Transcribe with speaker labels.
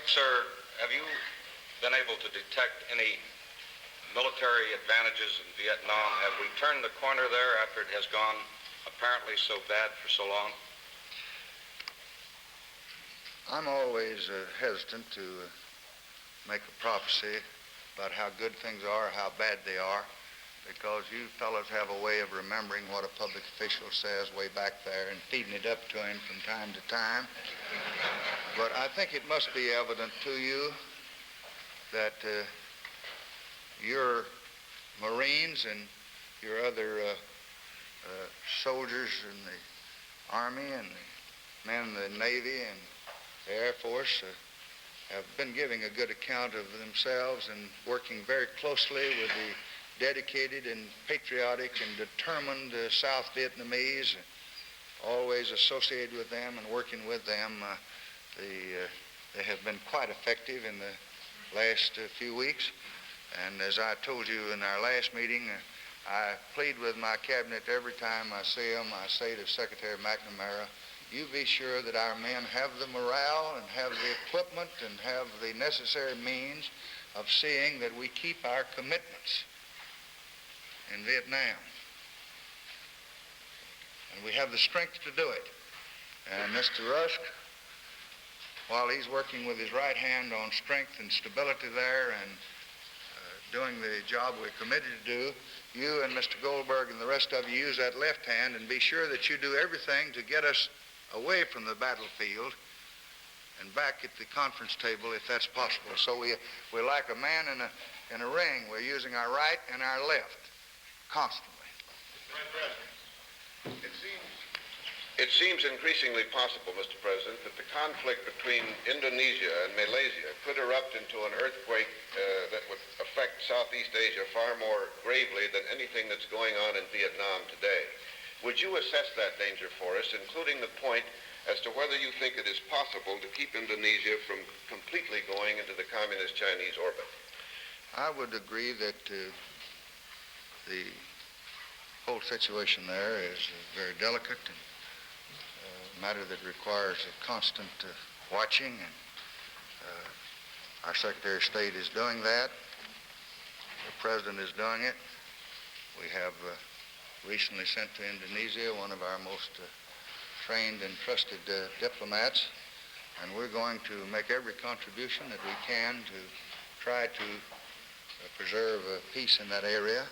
Speaker 1: Sir, have you been able to detect any military advantages in Vietnam? Have we turned the corner there after it has gone apparently so bad for so long?
Speaker 2: I'm always hesitant to make a prophecy about how good things are or how bad they are, because you fellows have a way of remembering what a public official says way back there and feeding it up to him from time to time. But I think it must be evident to you that your Marines and your other soldiers in the Army and the men in the Navy and the Air Force have been giving a good account of themselves and working very closely with the dedicated and patriotic and determined South Vietnamese, always associated with them and working with them. They have been quite effective in the last few weeks. And as I told you in our last meeting, I plead with my cabinet every time I see them. I say to Secretary McNamara, you be sure that our men have the morale and have the equipment and have the necessary means of seeing that we keep our commitments in Vietnam. And we have the strength to do it. And Mr. Rusk, while he's working with his right hand on strength and stability there and doing the job we're committed to do, you and Mr. Goldberg and the rest of you use that left hand and be sure that you do everything to get us away from the battlefield and back at the conference table if that's possible. So we're like a man in a ring. We're using our right and our left constantly.
Speaker 3: It seems increasingly possible, Mr. President, that the conflict between Indonesia and Malaysia could erupt into an earthquake that would affect Southeast Asia far more gravely than anything that's going on in Vietnam today. Would you assess that danger for us, including the point as to whether you think it is possible to keep Indonesia from completely going into the communist Chinese orbit?
Speaker 2: I would agree that the whole situation there is very delicate and a matter that requires a constant watching, and our Secretary of State is doing that. The President is doing it. We have recently sent to Indonesia one of our most trained and trusted diplomats, and we're going to make every contribution that we can to try to preserve peace in that area.